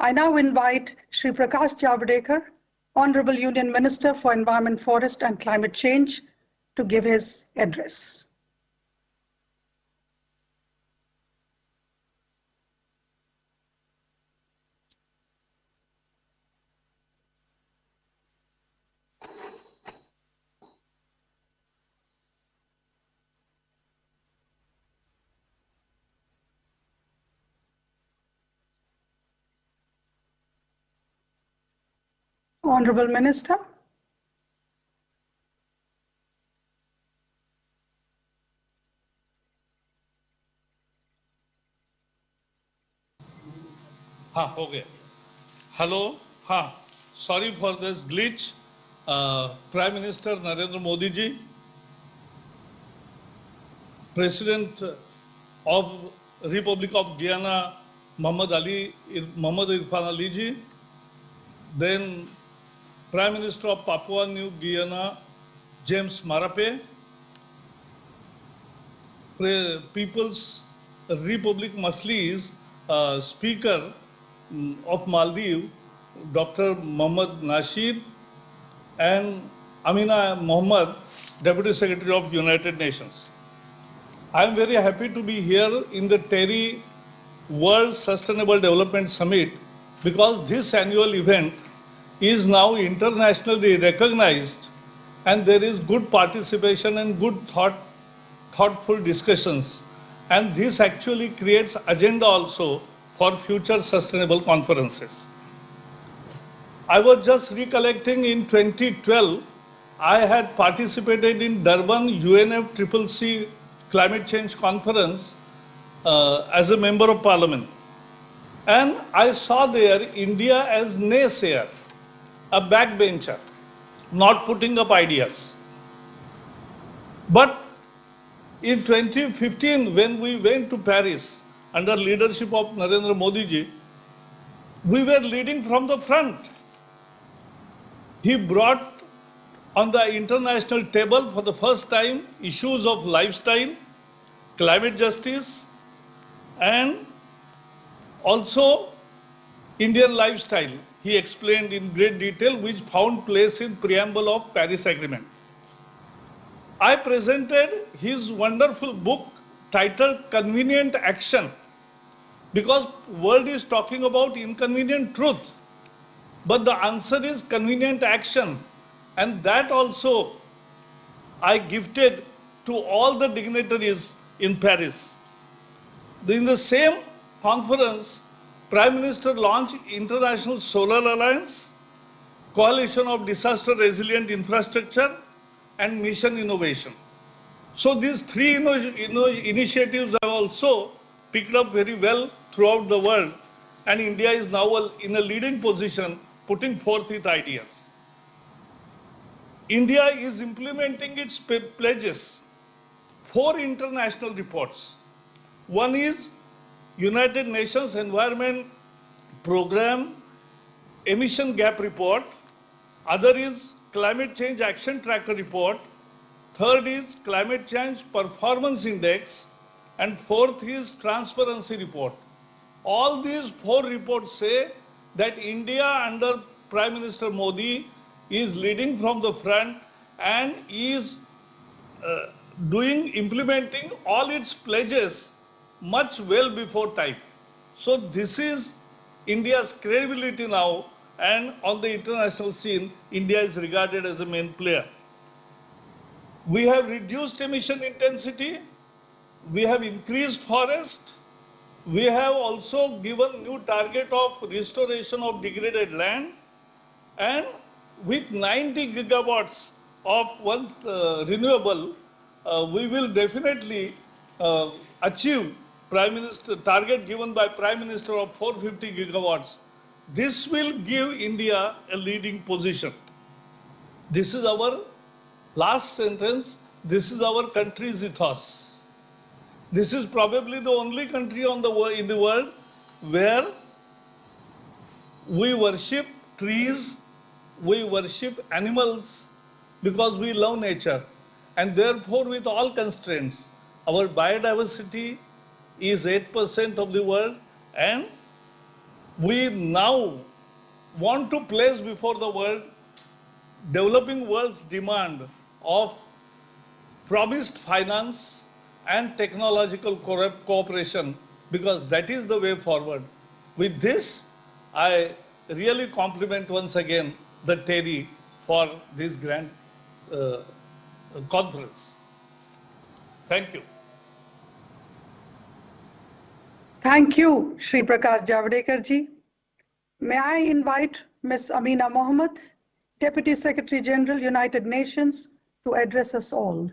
I now invite Shri Prakash Javadekar, Honorable Union Minister for Environment, Forest and Climate Change, to give his address. Honorable Minister. Okay. Hello. Sorry for this glitch. Prime Minister Narendra Modi ji, President of Republic of Guyana Muhammad Irfan Ali ji, then Prime Minister of Papua New Guinea James Marape, People's Republic Masli's Speaker of Maldives, Dr. Mohammad Nasir, and Amina Mohammed, Deputy Secretary of United Nations. I am very happy to be here in the TERI World Sustainable Development Summit because this annual event is now internationally recognized and there is good participation and good thoughtful discussions, and this actually creates agenda also for future sustainable conferences. I was just recollecting in 2012, I had participated in Durban UNFCCC Climate Change Conference as a Member of Parliament. And I saw there India as naysayer, a backbencher, not putting up ideas. But in 2015, when we went to Paris under leadership of Narendra Modi ji, we were leading from the front. He brought on the international table for the first time issues of lifestyle, climate justice, and also Indian lifestyle. He explained in great detail, which found place in preamble of Paris Agreement. I presented his wonderful book titled Convenient Action, because world is talking about inconvenient truth, but the answer is convenient action. And that also I gifted to all the dignitaries in Paris. In the same conference, Prime Minister launched International Solar Alliance, Coalition of Disaster Resilient Infrastructure, and Mission Innovation. So these three initiatives are also picked up very well throughout the world, and India is now in a leading position putting forth its ideas. India is implementing its pledges. 4 international reports. One is United Nations Environment Program Emission Gap Report. Other is Climate Change Action Tracker Report. Third is Climate Change Performance Index. And fourth is Transparency Report. All these 4 reports say that India under Prime Minister Modi is leading from the front and is implementing all its pledges much well before time. So this is India's credibility now, and on the international scene, India is regarded as the main player. We have reduced emission intensity, we have increased forest, we have also given new target of restoration of degraded land, and with 90 gigawatts of renewable, we will definitely achieve Prime Minister target given by Prime Minister of 450 gigawatts. This will give India a leading position. This is our last sentence. This is our country's ethos. This is probably the only country in the world where we worship trees, we worship animals because we love nature, and therefore with all constraints, our biodiversity is 8% of the world, and we now want to place before the world developing world's demand of promised finance and technological cooperation, because that is the way forward. With this, I really compliment once again the TERI for this grand conference. Thank you. Thank you, Shri Prakash Javadekar ji. May I invite Ms. Amina Mohammed, Deputy Secretary General, United Nations, to address us all.